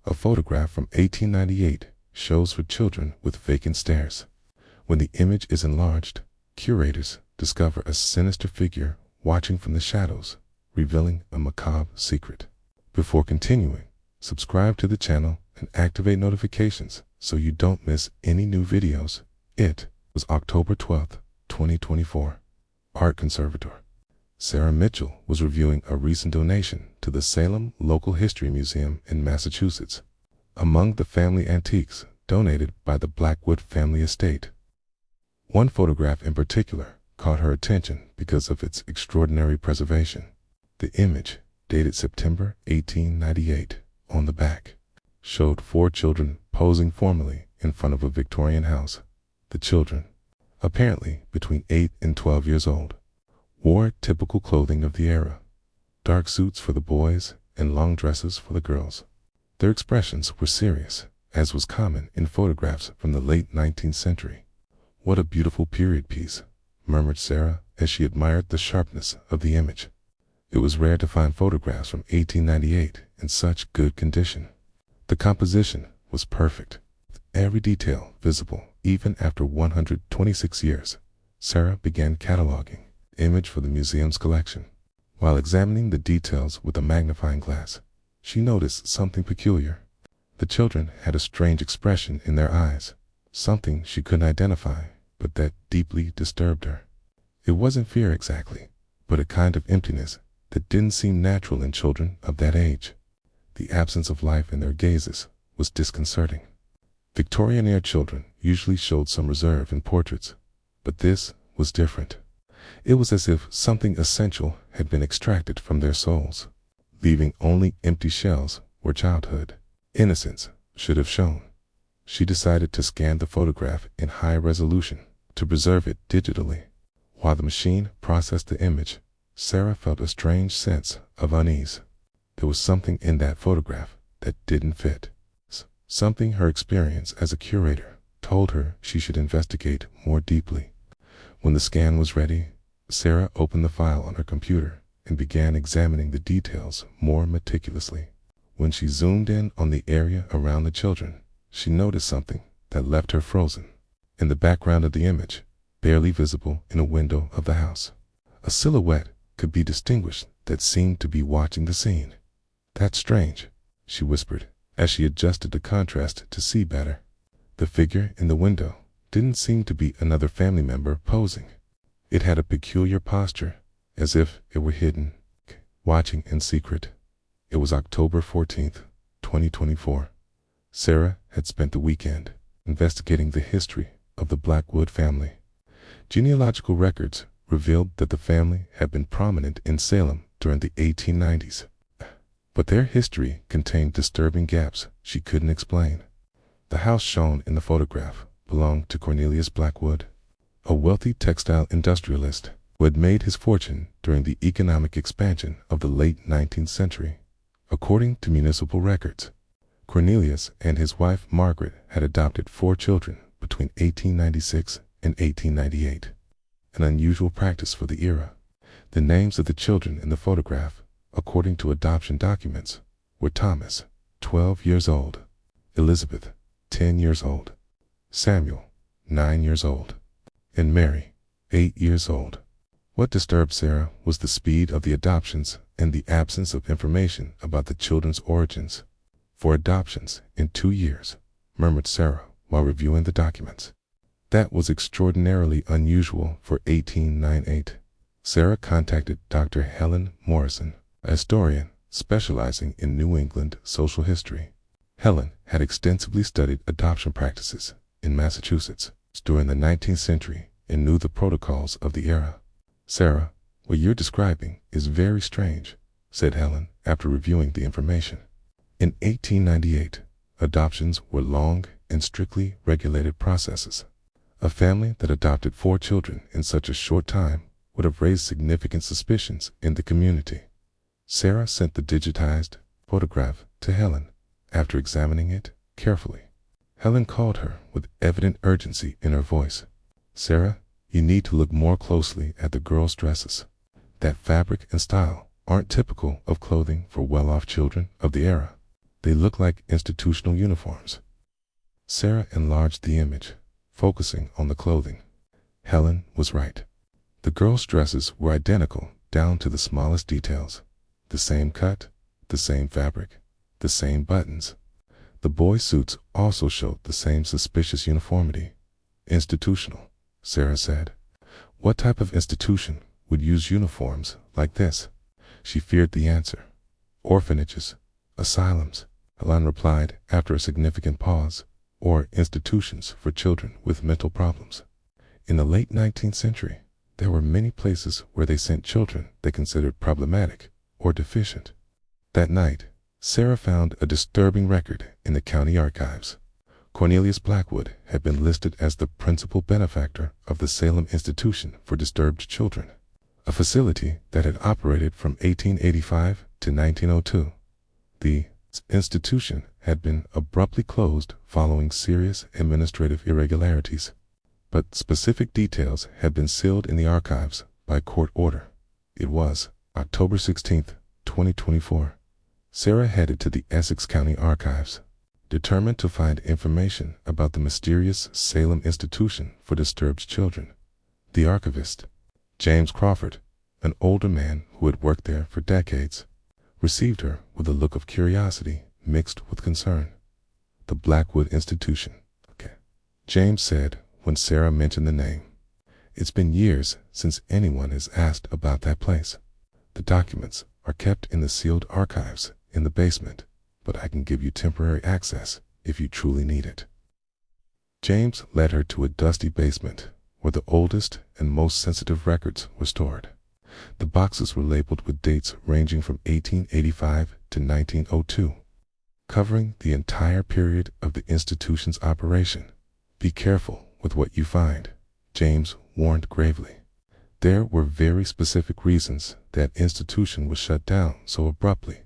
A photograph from 1898 shows for children with vacant stares. When the image is enlarged, curators discover a sinister figure watching from the shadows, revealing a macabre secret. Before continuing, subscribe to the channel and activate notifications so you don't miss any new videos. It was October 12th, 2024. Art Conservator Sarah Mitchell was reviewing a recent donation to the Salem Local History Museum in Massachusetts. Among the family antiques donated by the Blackwood family estate, one photograph in particular caught her attention because of its extraordinary preservation. The image, dated September 1898, on the back, showed 4 children posing formally in front of a Victorian house. The children, apparently between 8 and 12 years old, wore typical clothing of the era: dark suits for the boys and long dresses for the girls. Their expressions were serious, as was common in photographs from the late 19th century. "What a beautiful period piece," murmured Sarah as she admired the sharpness of the image. It was rare to find photographs from 1898 in such good condition. The composition was perfect, with every detail visible even after 126 years. Sarah began cataloging the image for the museum's collection. While examining the details with a magnifying glass, she noticed something peculiar. The children had a strange expression in their eyes, something she couldn't identify, but that deeply disturbed her. It wasn't fear exactly, but a kind of emptiness that didn't seem natural in children of that age. The absence of life in their gazes was disconcerting. Victorian-era children usually showed some reserve in portraits, but this was different. It was as if something essential had been extracted from their souls, leaving only empty shells where childhood, innocence, should have shown. She decided to scan the photograph in high resolution to preserve it digitally. While the machine processed the image, Sarah felt a strange sense of unease. There was something in that photograph that didn't fit. Something her experience as a curator told her she should investigate more deeply. When the scan was ready, Sarah opened the file on her computer and began examining the details more meticulously. When she zoomed in on the area around the children, she noticed something that left her frozen. In the background of the image, barely visible in a window of the house, a silhouette could be distinguished that seemed to be watching the scene. "That's strange," she whispered, as she adjusted the contrast to see better. The figure in the window didn't seem to be another family member posing. It had a peculiar posture, as if it were hidden, watching in secret. It was October 14th, 2024. Sarah had spent the weekend investigating the history of the Blackwood family. Genealogical records revealed that the family had been prominent in Salem during the 1890s. But their history contained disturbing gaps she couldn't explain. The house shown in the photograph belonged to Cornelius Blackwood, a wealthy textile industrialist who had made his fortune during the economic expansion of the late 19th century. According to municipal records, Cornelius and his wife Margaret had adopted 4 children between 1896 and 1898, an unusual practice for the era. The names of the children in the photograph, according to adoption documents, were Thomas, 12 years old; Elizabeth, 10 years old; Samuel, 9 years old; and Mary, 8 years old. What disturbed Sarah was the speed of the adoptions and the absence of information about the children's origins. "4 adoptions in 2 years, murmured Sarah while reviewing the documents. That was extraordinarily unusual for 1898. Sarah contacted Dr. Helen Morrison, a historian specializing in New England social history. Helen had extensively studied adoption practices in Massachusetts during the 19th century and knew the protocols of the era. "Sarah, what you're describing is very strange," said Helen after reviewing the information. In 1898, adoptions were long and strictly regulated processes. A family that adopted 4 children in such a short time would have raised significant suspicions in the community. Sarah sent the digitized photograph to Helen after examining it carefully. Helen called her with evident urgency in her voice. "Sarah, you need to look more closely at the girls' dresses. That fabric and style aren't typical of clothing for well-off children of the era." They look like institutional uniforms. Sarah enlarged the image, focusing on the clothing. Helen was right. The girls' dresses were identical down to the smallest details. The same cut, the same fabric, the same buttons. The boys' suits also showed the same suspicious uniformity. Institutional, Sarah said. What type of institution would use uniforms like this? She feared the answer. Orphanages, asylums, Helen replied after a significant pause, or institutions for children with mental problems. In the late 19th century, there were many places where they sent children they considered problematic or deficient. That night, Sarah found a disturbing record in the county archives. Cornelius Blackwood had been listed as the principal benefactor of the Salem Institution for Disturbed Children, a facility that had operated from 1885 to 1902. The institution had been abruptly closed following serious administrative irregularities, but specific details had been sealed in the archives by court order. It was October 16, 2024. Sarah headed to the Essex County Archives, determined to find information about the mysterious Salem Institution for Disturbed Children. The archivist, James Crawford, an older man who had worked there for decades, received her with a look of curiosity mixed with concern. The Blackwood Institution. Okay, James said when Sarah mentioned the name. It's been years since anyone has asked about that place. The documents are kept in the sealed archives in the basement, but I can give you temporary access if you truly need it. James led her to a dusty basement where the oldest and most sensitive records were stored. The boxes were labeled with dates ranging from 1885 to 1902, covering the entire period of the institution's operation. Be careful with what you find, James warned gravely. There were very specific reasons that institution was shut down so abruptly.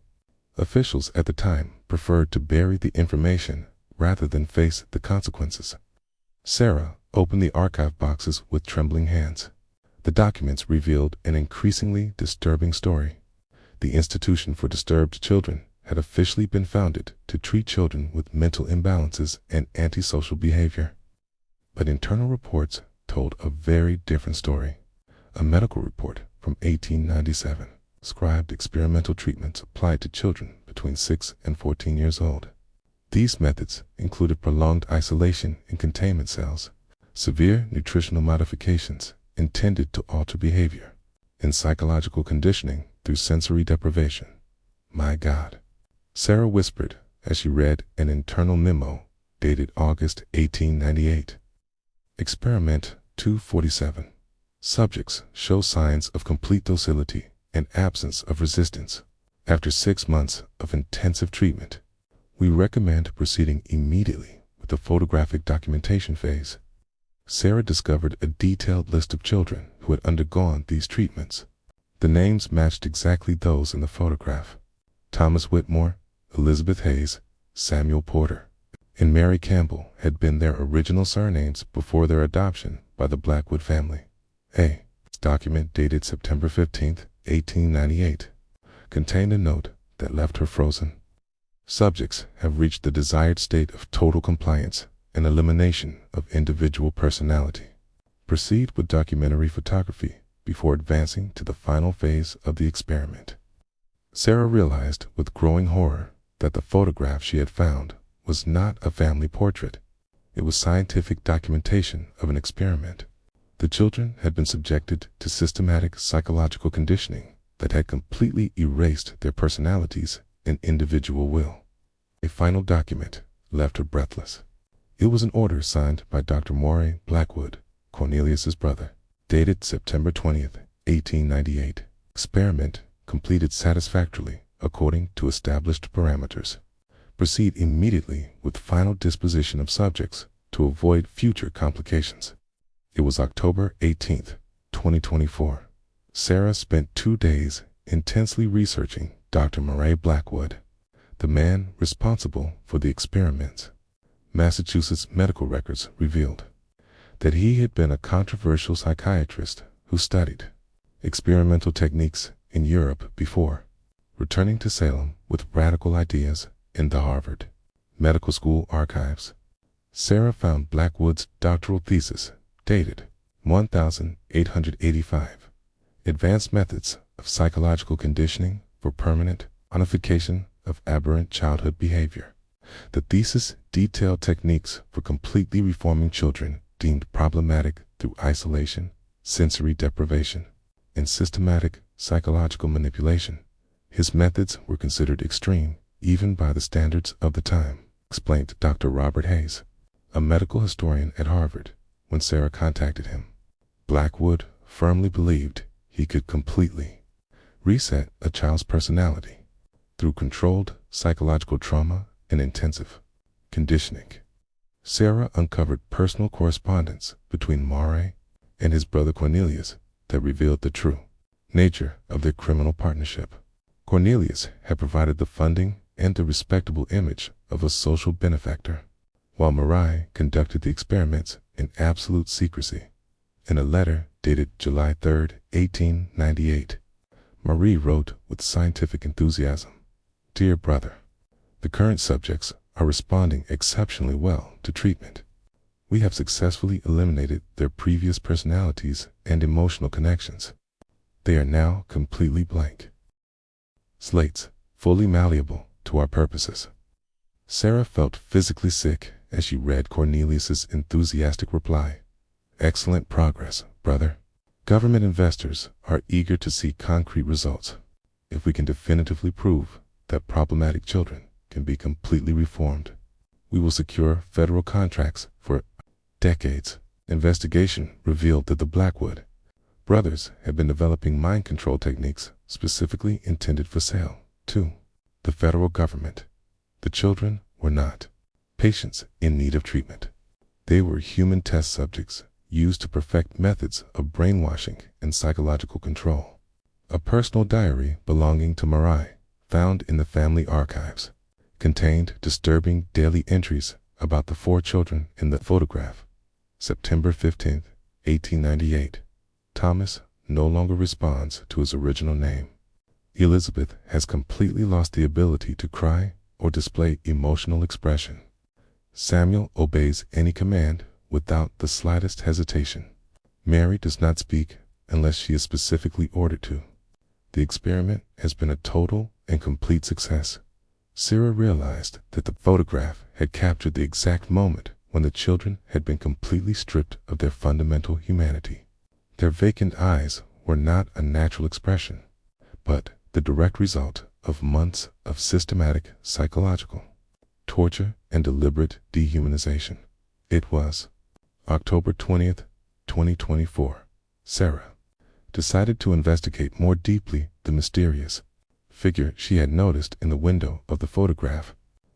Officials at the time preferred to bury the information rather than face the consequences. Sarah opened the archive boxes with trembling hands. The documents revealed an increasingly disturbing story. The Institution for Disturbed Children had officially been founded to treat children with mental imbalances and antisocial behavior. But internal reports told a very different story. A medical report from 1897 described experimental treatments applied to children between 6 and 14 years old. These methods included prolonged isolation in containment cells, severe nutritional modifications intended to alter behavior, and psychological conditioning through sensory deprivation. My God, Sarah whispered as she read an internal memo dated August 1898. Experiment 247. Subjects show signs of complete docility and absence of resistance. After 6 months of intensive treatment, we recommend proceeding immediately with the photographic documentation phase. Sarah discovered a detailed list of children who had undergone these treatments. The names matched exactly those in the photograph. Thomas Whitmore, Elizabeth Hayes, Samuel Porter, and Mary Campbell had been their original surnames before their adoption by the Blackwood family. A document dated September 15, 1898, contained a note that left her frozen. Subjects have reached the desired state of total compliance and elimination of individual personality. Proceed with documentary photography before advancing to the final phase of the experiment. Sarah realized with growing horror that the photograph she had found was not a family portrait. It was scientific documentation of an experiment. The children had been subjected to systematic psychological conditioning that had completely erased their personalities and individual will. A final document left her breathless. It was an order signed by Dr. Moray Blackwood, Cornelius's brother, dated September 20th, 1898. Experiment completed satisfactorily according to established parameters. Proceed immediately with final disposition of subjects to avoid future complications. It was October 18th, 2024. Sarah spent 2 days intensely researching Dr. Moray Blackwood, the man responsible for the experiments. Massachusetts medical records revealed that he had been a controversial psychiatrist who studied experimental techniques in Europe before returning to Salem with radical ideas In the Harvard Medical School archives, Sarah found Blackwood's doctoral thesis, dated 1885, Advanced Methods of Psychological Conditioning for Permanent Modification of Aberrant Childhood Behavior. The thesis detailed techniques for completely reforming children deemed problematic through isolation, sensory deprivation, and systematic psychological manipulation. His methods were considered extreme, even by the standards of the time, explained Dr. Robert Hayes, a medical historian at Harvard, when Sarah contacted him. Blackwood firmly believed he could completely reset a child's personality through controlled psychological trauma and intensive conditioning. Sarah uncovered personal correspondence between Maury and his brother Cornelius that revealed the true nature of their criminal partnership. Cornelius had provided the funding and the respectable image of a social benefactor, while Maury conducted the experiments in absolute secrecy. In a letter dated July 3, 1898, Marie wrote with scientific enthusiasm, "Dear brother, the current subjects are responding exceptionally well to treatment. We have successfully eliminated their previous personalities and emotional connections. They are now completely blank slates, fully malleable to our purposes." Sarah felt physically sick as she read Cornelius's enthusiastic reply. "Excellent progress, brother. Government investors are eager to see concrete results. If we can definitively prove that problematic children can be completely reformed, we will secure federal contracts for decades." Investigation revealed that the Blackwood brothers had been developing mind control techniques specifically intended for sale to the federal government. The children were not patients in need of treatment. They were human test subjects used to perfect methods of brainwashing and psychological control. A personal diary belonging to Maury, found in the family archives, contained disturbing daily entries about the 4 children in the photograph. September 15, 1898. Thomas no longer responds to his original name. Elizabeth has completely lost the ability to cry or display emotional expression. Samuel obeys any command without the slightest hesitation. Mary does not speak unless she is specifically ordered to. The experiment has been a total and complete success. Sarah realized that the photograph had captured the exact moment when the children had been completely stripped of their fundamental humanity. Their vacant eyes were not a natural expression, but the direct result of months of systematic psychological torture and deliberate dehumanization. It was October 20th, 2024. Sarah decided to investigate more deeply the mysterious figure she had noticed in the window of the photograph.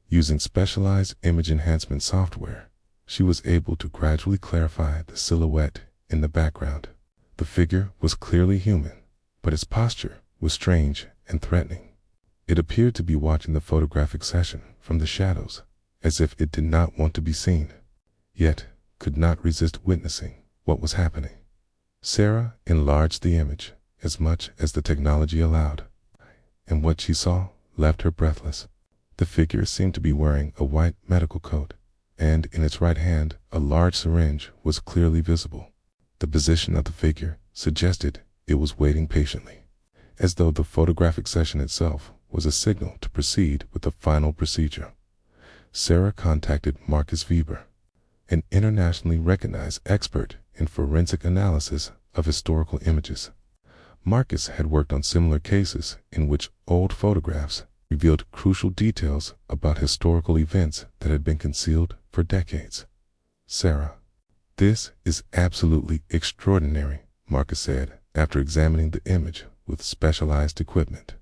Using specialized image enhancement software, she was able to gradually clarify the silhouette in the background. The figure was clearly human, but its posture was strange and threatening. It appeared to be watching the photographic session from the shadows, as if it did not want to be seen, yet could not resist witnessing what was happening. Sarah enlarged the image as much as the technology allowed, and what she saw left her breathless. The figure seemed to be wearing a white medical coat, and in its right hand a large syringe was clearly visible. The position of the figure suggested it was waiting patiently, as though the photographic session itself was a signal to proceed with the final procedure. Sarah contacted Marcus Weber, an internationally recognized expert in forensic analysis of historical images. Marcus had worked on similar cases in which old photographs revealed crucial details about historical events that had been concealed for decades. "Sarah, this is absolutely extraordinary," Marcus said after examining the image with specialized equipment.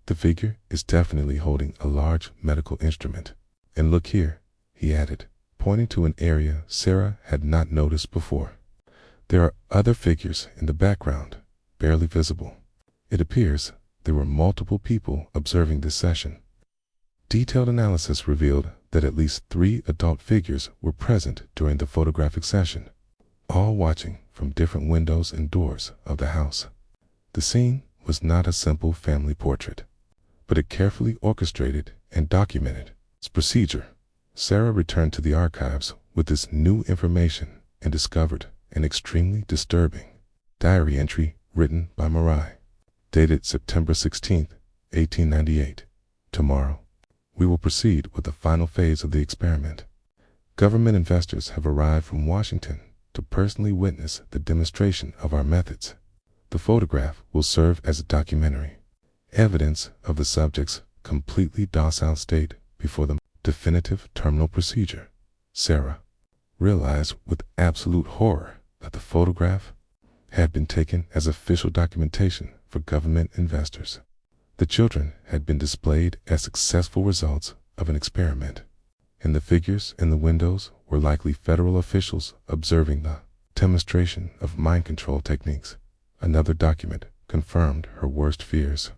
"The figure is definitely holding a large medical instrument. And look here," he added, pointing to an area Sarah had not noticed before. "There are other figures in the background, barely visible. It appears there were multiple people observing this session." Detailed analysis revealed that at least 3 adult figures were present during the photographic session, all watching from different windows and doors of the house. The scene was not a simple family portrait, but a carefully orchestrated and documented Procedure. Sarah returned to the archives with this new information and discovered an extremely disturbing diary entry written by Marai, dated September 16, 1898. Tomorrow, we will proceed with the final phase of the experiment. Government investors have arrived from Washington to personally witness the demonstration of our methods. The photograph will serve as a documentary evidence of the subject's completely docile state before the definitive terminal procedure. Sarah realized with absolute horror that the photograph had been taken as official documentation for government investors. The children had been displayed as successful results of an experiment, and the figures in the windows were likely federal officials observing the demonstration of mind control techniques. Another document confirmed her worst fears.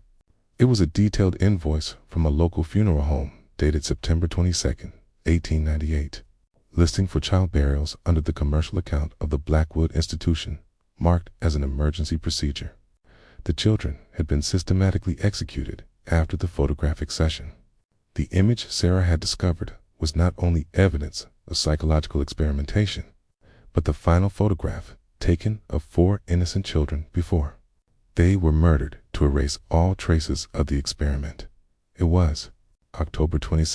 It was a detailed invoice from a local funeral home dated September 22, 1898, listing for child burials under the commercial account of the Blackwood Institution, marked as an emergency procedure. The children had been systematically executed after the photographic session. The image Sarah had discovered was not only evidence of psychological experimentation, but the final photograph taken of 4 innocent children before they were murdered to erase all traces of the experiment. It was October 22,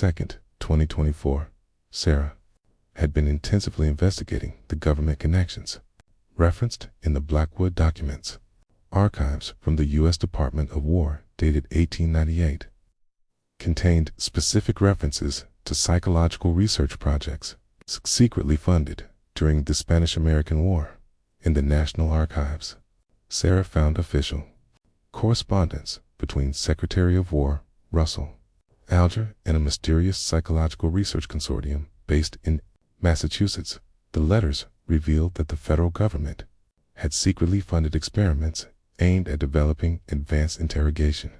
2024. Sarah had been intensively investigating the government connections referenced in the Blackwood documents. Archives from the U.S. Department of War, dated 1898, contained specific references to psychological research projects secretly funded during the Spanish-American War. In the National Archives, Sarah found official correspondence between Secretary of War Russell Alger and a mysterious psychological research consortium based in Massachusetts. The letters revealed that the federal government had secretly funded experiments aimed at developing advanced interrogation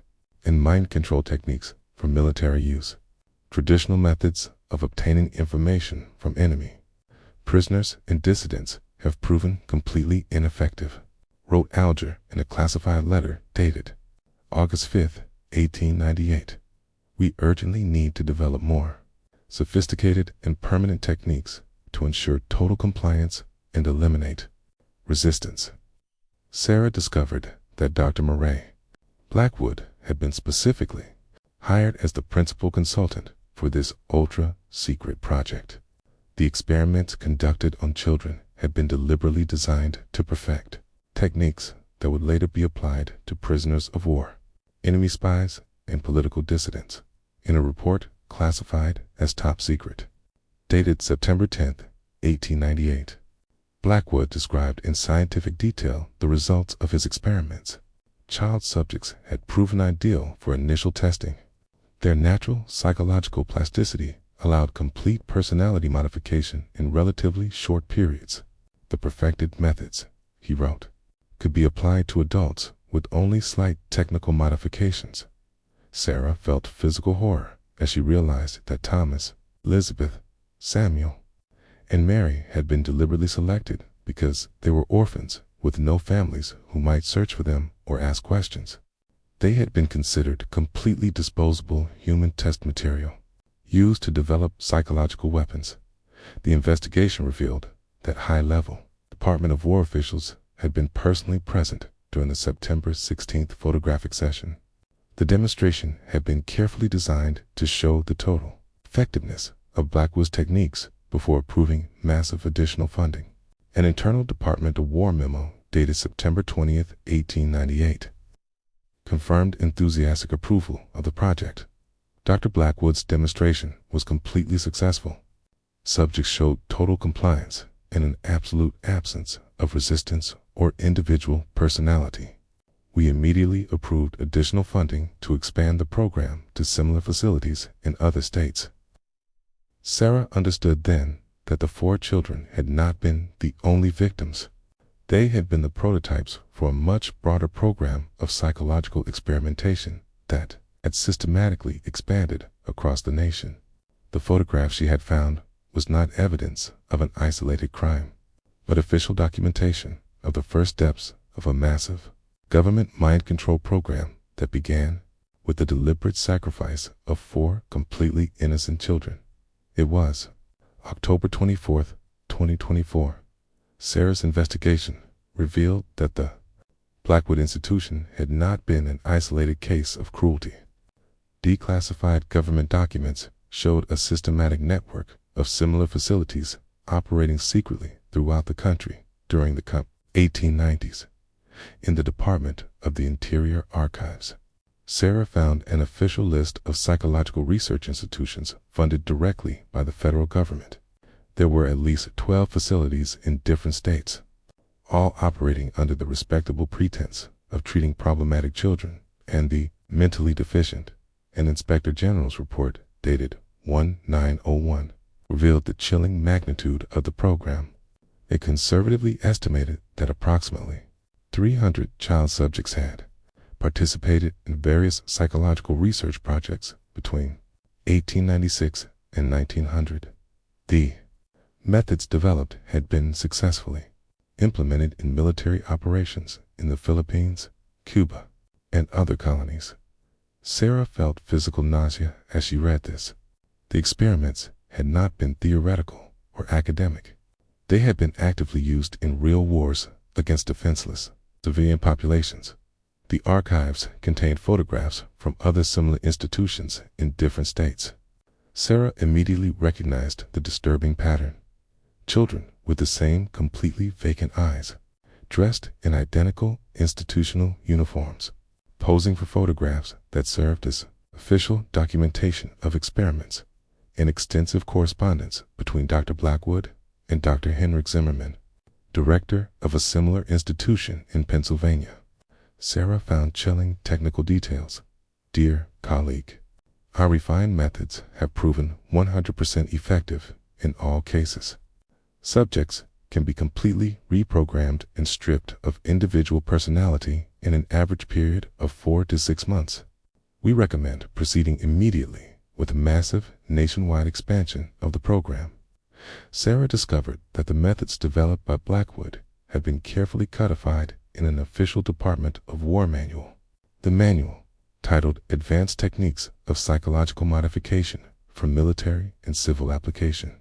and mind control techniques for military use. Traditional methods of obtaining information from enemy prisoners and dissidents have proven completely ineffective, wrote Alger in a classified letter dated August 5, 1898. We urgently need to develop more sophisticated and permanent techniques to ensure total compliance and eliminate resistance. Sarah discovered that Dr. Murray Blackwood had been specifically hired as the principal consultant for this ultra-secret project. The experiments conducted on children had been deliberately designed to perfect techniques that would later be applied to prisoners of war, enemy spies, and political dissidents. In a report classified as top secret, dated September 10, 1898, Blackwood described in scientific detail the results of his experiments. Child subjects had proven ideal for initial testing. Their natural psychological plasticity allowed complete personality modification in relatively short periods. The perfected methods, he wrote, could be applied to adults with only slight technical modifications. Sarah felt physical horror as she realized that Thomas, Elizabeth, Samuel, and Mary had been deliberately selected because they were orphans with no families who might search for them or ask questions. They had been considered completely disposable human test material, used to develop psychological weapons. The investigation revealed that high-level Department of War officials had been personally present during the September 16th photographic session. The demonstration had been carefully designed to show the total effectiveness of Blackwood's techniques before approving massive additional funding. An internal Department of War memo dated September 20th, 1898, confirmed enthusiastic approval of the project. Dr. Blackwood's demonstration was completely successful. Subjects showed total compliance and an absolute absence of resistance or individual personality. We immediately approved additional funding to expand the program to similar facilities in other states. Sarah understood then that the 4 children had not been the only victims. They had been the prototypes for a much broader program of psychological experimentation that had systematically expanded across the nation. The photograph she had found was not evidence of an isolated crime, but official documentation of the first steps of a massive government mind control program that began with the deliberate sacrifice of 4 completely innocent children. It was October 24th, 2024. Sarah's investigation revealed that the Blackwood institution had not been an isolated case of cruelty. Declassified government documents showed a systematic network of similar facilities operating secretly throughout the country during the 1890s. In the Department of the Interior Archives, Sarah found an official list of psychological research institutions funded directly by the federal government. There were at least 12 facilities in different states, all operating under the respectable pretense of treating problematic children and the mentally deficient. An Inspector General's report dated 1901 revealed the chilling magnitude of the program. It conservatively estimated that approximately 300 child subjects had participated in various psychological research projects between 1896 and 1900. The methods developed had been successfully implemented in military operations in the Philippines, Cuba, and other colonies. Sarah felt physical nausea as she read this. The experiments had not been theoretical or academic. They had been actively used in real wars against defenseless civilian populations. The archives contained photographs from other similar institutions in different states. Sarah immediately recognized the disturbing pattern. Children with the same completely vacant eyes, dressed in identical institutional uniforms, posing for photographs that served as official documentation of experiments. An extensive correspondence between Dr. Blackwood and Dr. Henrik Zimmerman, director of a similar institution in Pennsylvania. Sarah found chilling technical details. Dear colleague, our refined methods have proven 100% effective in all cases. Subjects can be completely reprogrammed and stripped of individual personality in an average period of 4 to 6 months. We recommend proceeding immediately with a massive nationwide expansion of the program. Sarah discovered that the methods developed by Blackwood had been carefully codified in an official Department of War manual. The manual, titled Advanced Techniques of Psychological Modification for Military and Civil Application,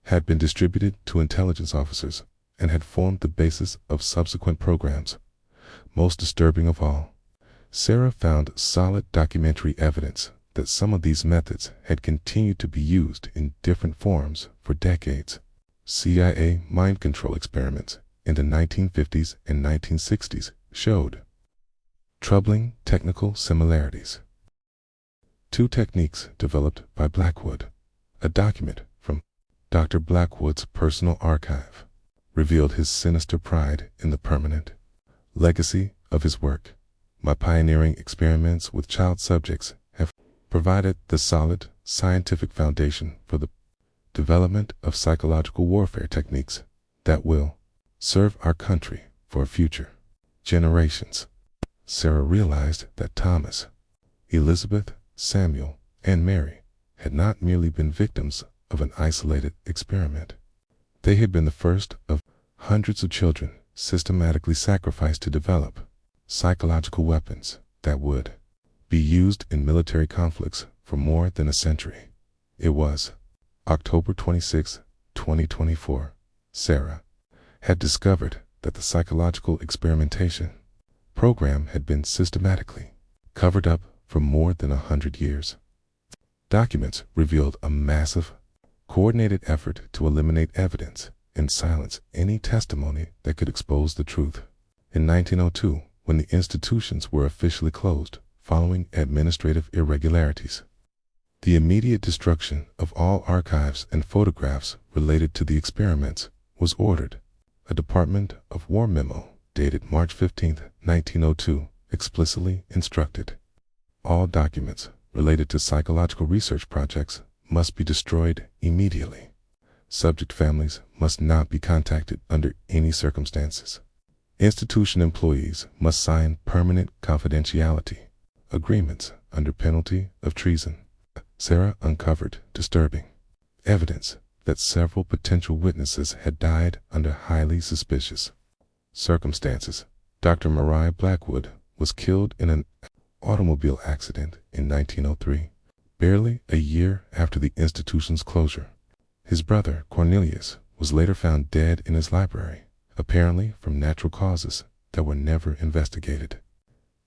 had been distributed to intelligence officers and had formed the basis of subsequent programs. Most disturbing of all, Sarah found solid documentary evidence that some of these methods had continued to be used in different forms for decades. CIA mind control experiments in the 1950s and 1960s showed troubling technical similarities. 2 techniques developed by Blackwood. A document from Dr. Blackwood's personal archive revealed his sinister pride in the permanent legacy of his work. My pioneering experiments with child subjects have provided the solid scientific foundation for the development of psychological warfare techniques that will serve our country for future generations. Sarah realized that Thomas, Elizabeth, Samuel, and Mary had not merely been victims of an isolated experiment. They had been the first of hundreds of children systematically sacrificed to develop psychological weapons that would be used in military conflicts for more than a century. It was October 26, 2024. Sarah had discovered that the psychological experimentation program had been systematically covered up for more than 100 years. Documents revealed a massive, coordinated effort to eliminate evidence and silence any testimony that could expose the truth. In 1902, when the institutions were officially closed following administrative irregularities, the immediate destruction of all archives and photographs related to the experiments was ordered. A Department of War memo dated March 15, 1902, explicitly instructed all documents related to psychological research projects must be destroyed immediately. Subject families must not be contacted under any circumstances. Institution employees must sign permanent confidentiality agreements under penalty of treason. Sarah uncovered disturbing evidence that several potential witnesses had died under highly suspicious circumstances. Dr. Mariah Blackwood was killed in an automobile accident in 1903, barely a year after the institution's closure. His brother, Cornelius, was later found dead in his library, apparently from natural causes that were never investigated.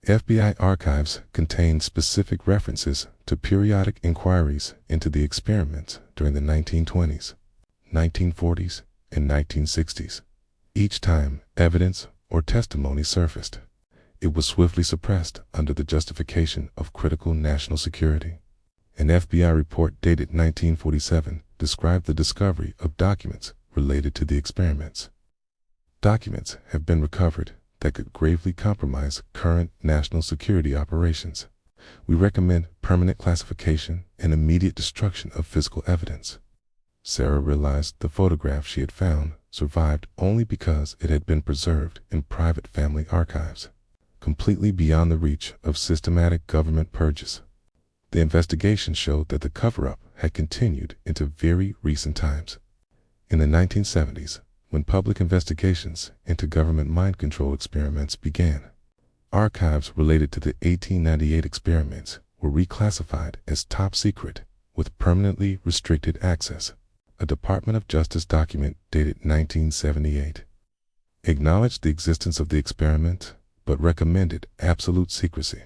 FBI archives contain specific references to periodic inquiries into the experiments during the 1920s, 1940s, and 1960s. Each time evidence or testimony surfaced, it was swiftly suppressed under the justification of critical national security. An FBI report dated 1947 described the discovery of documents related to the experiments. Documents have been recovered that could gravely compromise current national security operations. We recommend permanent classification and immediate destruction of physical evidence. Sarah realized the photograph she had found survived only because it had been preserved in private family archives, completely beyond the reach of systematic government purges. The investigation showed that the cover-up had continued into very recent times. In the 1970s, when public investigations into government mind control experiments began, archives related to the 1898 experiments were reclassified as top secret with permanently restricted access. A Department of Justice document dated 1978 acknowledged the existence of the experiment but recommended absolute secrecy.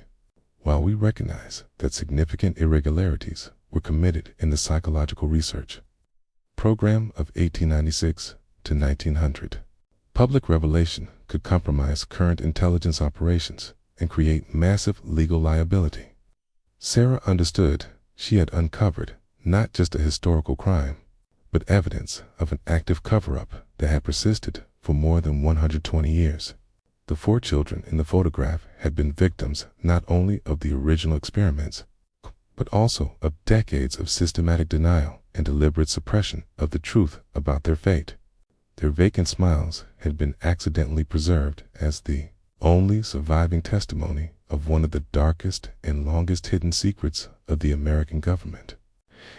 While we recognize that significant irregularities were committed in the psychological research program of 1896 to 1900, public revelation could compromise current intelligence operations and create massive legal liability. Sarah understood she had uncovered not just a historical crime, but evidence of an active cover-up that had persisted for more than 120 years. The 4 children in the photograph had been victims not only of the original experiments, but also of decades of systematic denial and deliberate suppression of the truth about their fate. Their vacant smiles had been accidentally preserved as the only surviving testimony of one of the darkest and longest hidden secrets of the American government.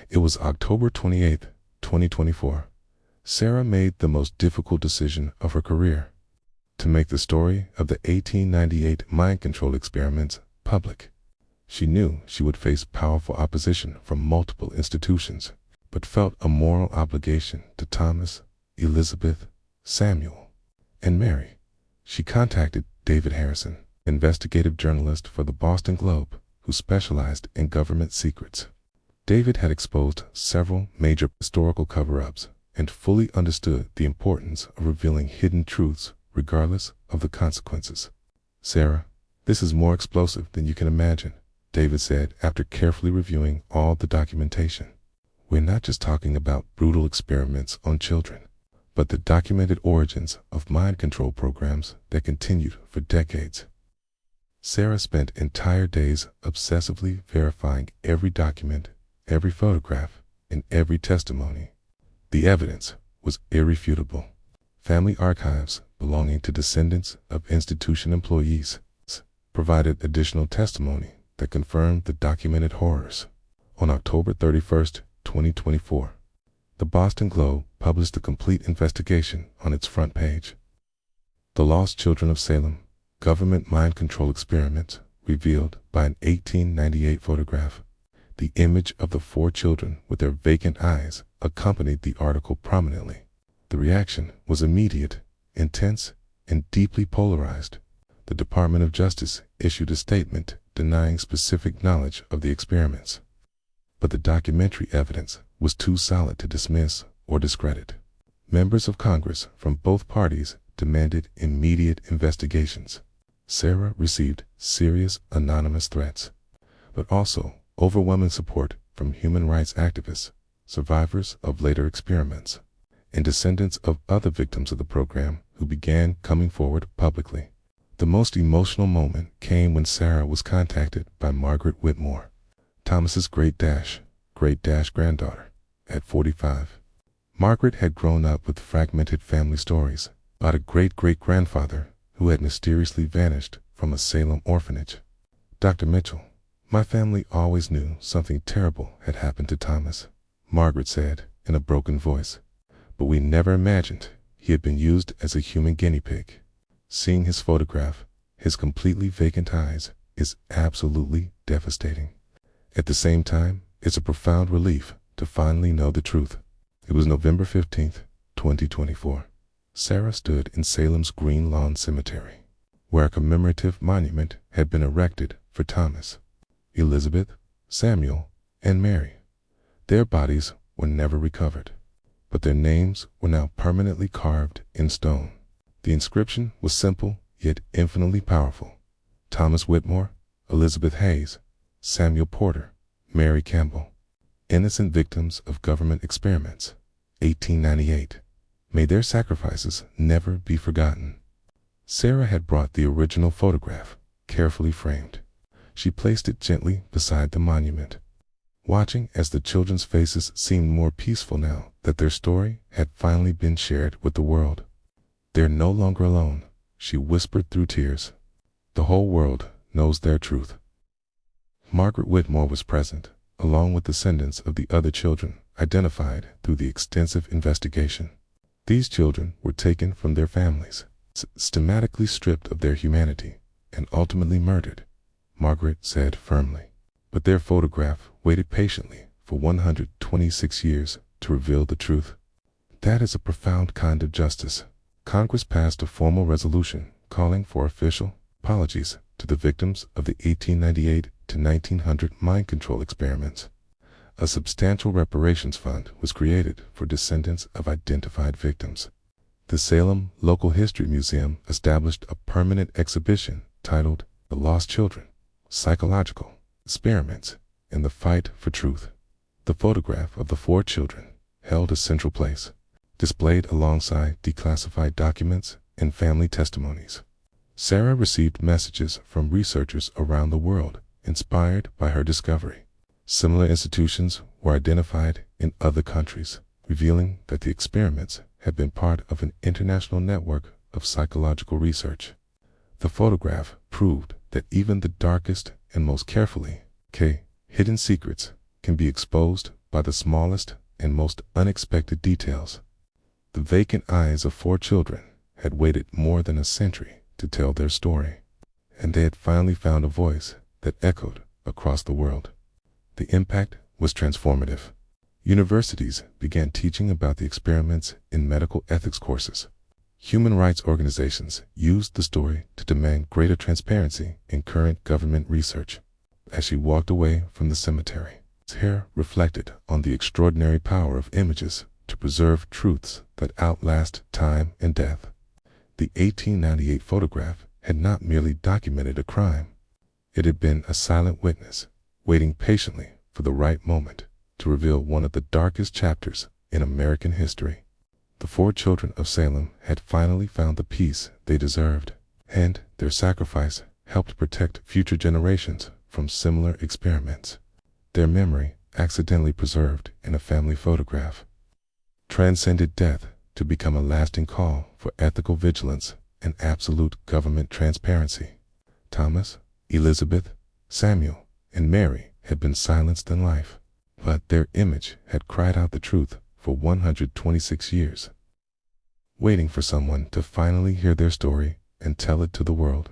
It was October 28, 2024. Sarah made the most difficult decision of her career: to make the story of the 1898 mind control experiments public. She knew she would face powerful opposition from multiple institutions, but felt a moral obligation to Thomas, Elizabeth, Samuel, and Mary. She contacted David Harrison, investigative journalist for the Boston Globe, who specialized in government secrets. David had exposed several major historical cover-ups and fully understood the importance of revealing hidden truths regardless of the consequences. "Sarah, this is more explosive than you can imagine," David said after carefully reviewing all the documentation. "We're not just talking about brutal experiments on children, but the documented origins of mind control programs that continued for decades." Sarah spent entire days obsessively verifying every document, every photograph, and every testimony. The evidence was irrefutable. Family archives belonging to descendants of institution employees provided additional testimony that confirmed the documented horrors. On October 31st, 2024, the Boston Globe published a complete investigation on its front page. "The Lost Children of Salem, Government Mind Control Experiment," revealed by an 1898 photograph. The image of the 4 children with their vacant eyes accompanied the article prominently. The reaction was immediate, intense, and deeply polarized. The Department of Justice issued a statement denying specific knowledge of the experiments, but the documentary evidence was too solid to dismiss or discredit. Members of Congress from both parties demanded immediate investigations. Sarah received serious anonymous threats, but also overwhelming support from human rights activists, survivors of later experiments, and descendants of other victims of the program who began coming forward publicly. The most emotional moment came when Sarah was contacted by Margaret Whitmore, Thomas's great-granddaughter, at 45. Margaret had grown up with fragmented family stories about a great-great-grandfather who had mysteriously vanished from a Salem orphanage. "Dr. Mitchell, my family always knew something terrible had happened to Thomas," Margaret said in a broken voice, "but we never imagined he had been used as a human guinea pig." Seeing his photograph, his completely vacant eyes, is absolutely devastating. At the same time, it's a profound relief to finally know the truth. It was November 15th, 2024. Sarah stood in Salem's Green Lawn Cemetery, where a commemorative monument had been erected for Thomas, Elizabeth, Samuel, and Mary. Their bodies were never recovered, but their names were now permanently carved in stone. The inscription was simple yet infinitely powerful. Thomas Whitmore, Elizabeth Hayes, Samuel Porter, Mary Campbell, innocent victims of government experiments, 1898. May their sacrifices never be forgotten. Sarah had brought the original photograph, carefully framed. She placed it gently beside the monument, watching as the children's faces seemed more peaceful now that their story had finally been shared with the world. "They're no longer alone," she whispered through tears. "The whole world knows their truth." Margaret Whitmore was present, along with descendants of the other children identified through the extensive investigation. These children were taken from their families, systematically stripped of their humanity, and ultimately murdered, Margaret said firmly. But their photograph waited patiently for 126 years to reveal the truth. That is a profound kind of justice. Congress passed a formal resolution calling for official apologies to the victims of the 1898 to 1900 mind control experiments. A substantial reparations fund was created for descendants of identified victims. The Salem Local History Museum established a permanent exhibition titled "The Lost Children: Psychological Experiments in the Fight for Truth." The photograph of the 4 children held a central place, displayed alongside declassified documents and family testimonies. Sarah received messages from researchers around the world inspired by her discovery. Similar institutions were identified in other countries, revealing that the experiments had been part of an international network of psychological research. The photograph proved that even the darkest and most carefully hidden secrets can be exposed by the smallest and most unexpected details. The vacant eyes of 4 children had waited more than a century to tell their story, and they had finally found a voice that echoed across the world. The impact was transformative. Universities began teaching about the experiments in medical ethics courses. Human rights organizations used the story to demand greater transparency in current government research. As she walked away from the cemetery, hair reflected on the extraordinary power of images to preserve truths that outlast time and death. The 1898 photograph had not merely documented a crime. It had been a silent witness, waiting patiently for the right moment to reveal one of the darkest chapters in American history. The 4 children of Salem had finally found the peace they deserved, and their sacrifice helped protect future generations from similar experiments. Their memory, accidentally preserved in a family photograph, transcended death to become a lasting call for ethical vigilance and absolute government transparency. Thomas, Elizabeth, Samuel, and Mary had been silenced in life, but their image had cried out the truth for 126 years, waiting for someone to finally hear their story and tell it to the world.